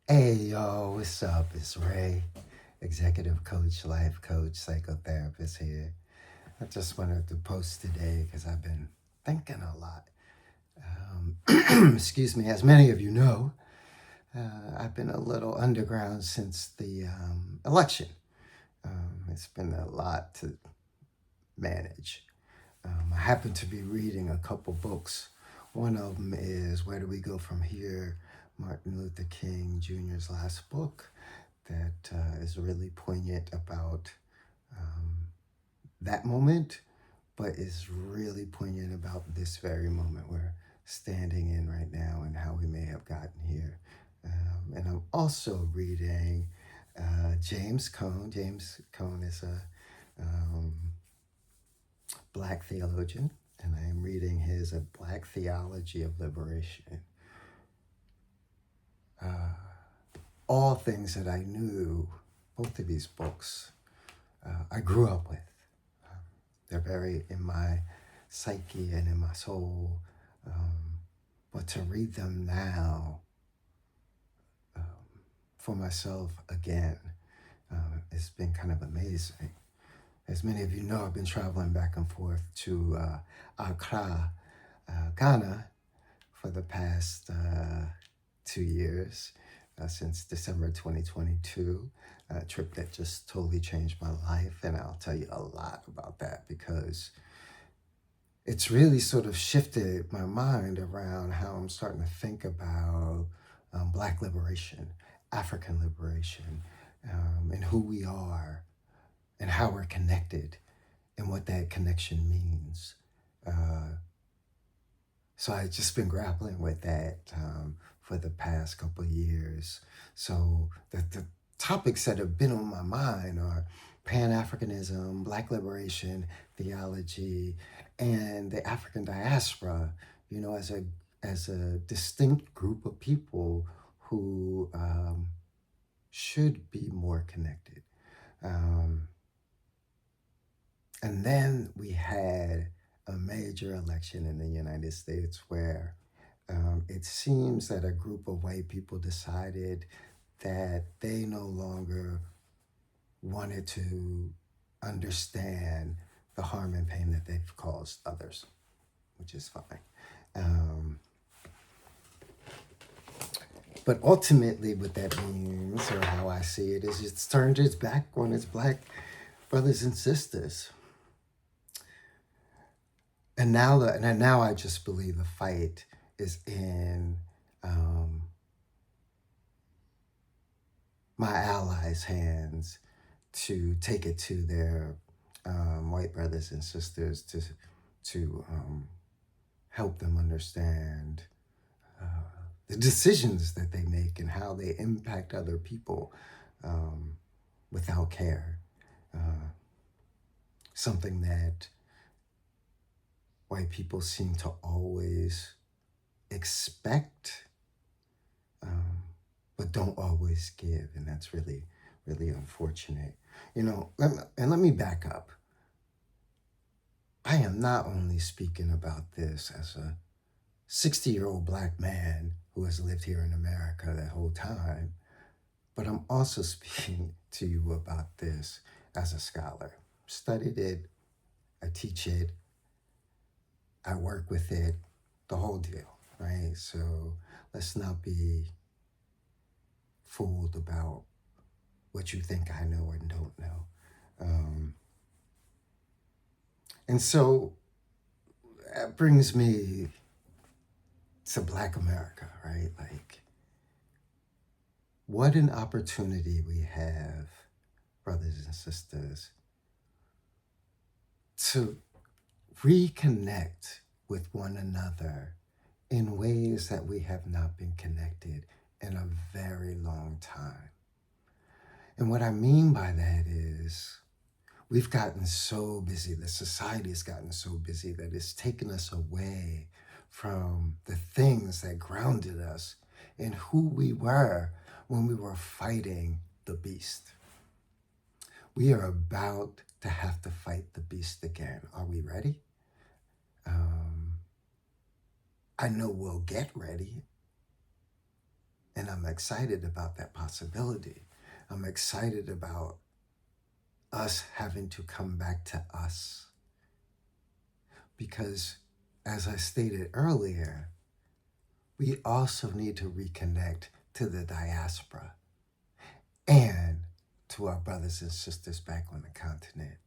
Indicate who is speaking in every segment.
Speaker 1: Hey, yo, what's up? It's Ray, executive coach, life coach, psychotherapist here. I just wanted to post today because I've been thinking a lot. Excuse me, as many of you know, I've been a little underground since the election. It's been a lot to manage. I happen to be reading a couple books. One of them is Where Do We Go From Here? Martin Luther King Jr.'s last book that is really poignant about um, that moment, but is really poignant about this very moment we're standing in right now and how we may have gotten here. And I'm also reading James Cone. James Cone is a um, Black theologian, and I am reading his A Black Theology of Liberation. Uh, all things that I knew, both of these books, I grew up with. Um, they're very in my psyche and in my soul. But to read them now um, for myself again, it's been kind of amazing. As many of you know, I've been traveling back and forth to Accra, Ghana, for the past 2 years, since December 2022, a trip that just totally changed my life. And I'll tell you a lot about that because it's really sort of shifted my mind around how I'm starting to think about Black liberation, African liberation, and who we are and how we're connected and what that connection means. Uh, so I've just been grappling with that for the past couple of years. So the topics that have been on my mind are Pan-Africanism, Black liberation, theology, and the African diaspora. You know, as a distinct group of people who should be more connected. Um, and then we had a major election in the United States where it seems that a group of white people decided that they no longer wanted to understand the harm and pain that they've caused others, which is fine. Um, but ultimately, what that means, or how I see it, is it's turned its back on its Black brothers and sisters. And now I just believe the fight is in my allies' hands to take it to their white brothers and sisters to help them understand uh, the decisions that they make and how they impact other people um, without care. Uh, Something that white people seem to always expect, um, but don't always give, and that's really, really unfortunate. You know, let me back up. I am not only speaking about this as a 60-year-old Black man who has lived here in America that whole time, but I'm also speaking to you about this as a scholar. Studied it, I teach it, I work with it, the whole deal, right? So let's not be fooled about what you think I know and don't know. Um, and so that brings me to Black America, right? Like, what an opportunity we have, brothers and sisters, to reconnect with one another in ways that we have not been connected in a very long time. And what I mean by that is we've gotten so busy, the society has gotten so busy that it's taken us away from the things that grounded us in who we were when we were fighting the beast. We are about to have to fight the beast again. Are we ready? I know we'll get ready, and I'm excited about that possibility. I'm excited about us having to come back to us. Because, as I stated earlier, we also need to reconnect to the diaspora and to our brothers and sisters back on the continent,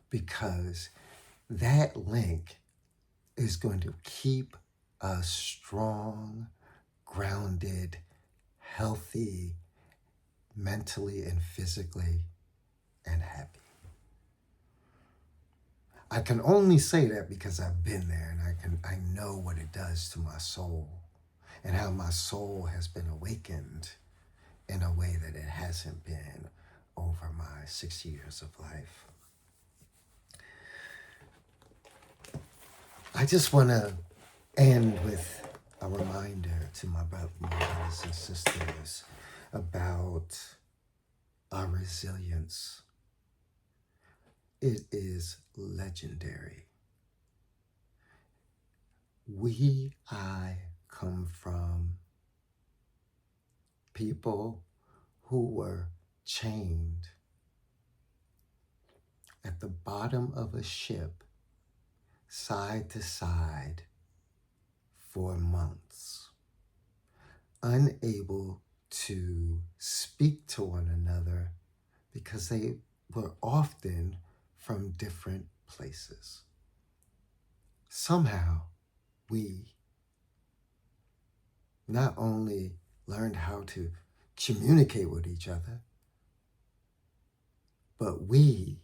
Speaker 1: because that link is going to keep us strong, grounded, healthy, mentally and physically, and happy. I can only say that because I've been there, and I know what it does to my soul, and how my soul has been awakened in a way that it hasn't been over my 6 years of life. I just want to end with a reminder to my brothers and sisters about our resilience. It is legendary. I come from people who were chained at the bottom of a ship, side to side, for months, unable to speak to one another because they were often from different places. Somehow, we not only learned how to communicate with each other, but we,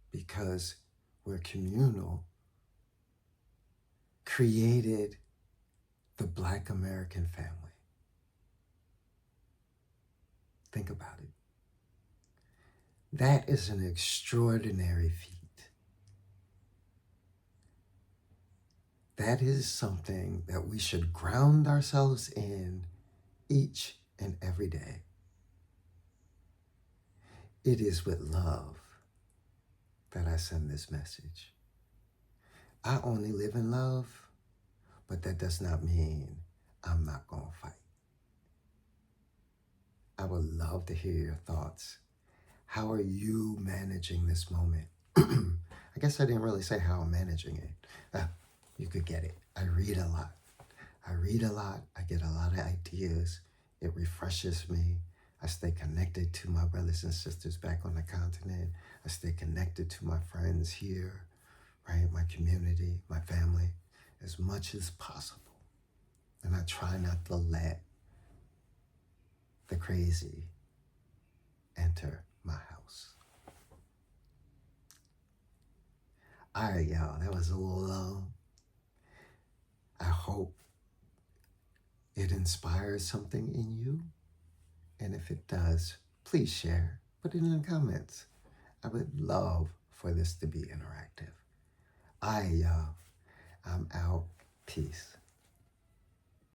Speaker 1: because we're communal, created the Black American family. Think about it. That is an extraordinary feat. That is something that we should ground ourselves in each and every day. It is with love that I send this message. I only live in love, but that does not mean I'm not going to fight. I would love to hear your thoughts. How are you managing this moment? I guess I didn't really say how I'm managing it. You could get it. I read a lot. I get a lot of ideas. It refreshes me. I stay connected to my brothers and sisters back on the continent. I stay connected to my friends here, right? My community, my family, as much as possible. And I try not to let the crazy enter my house. All right, y'all, that was a little long. I hope it inspires something in you. And if it does, please share. Put it in the comments. I would love for this to be interactive. All right, y'all. I'm out. Peace.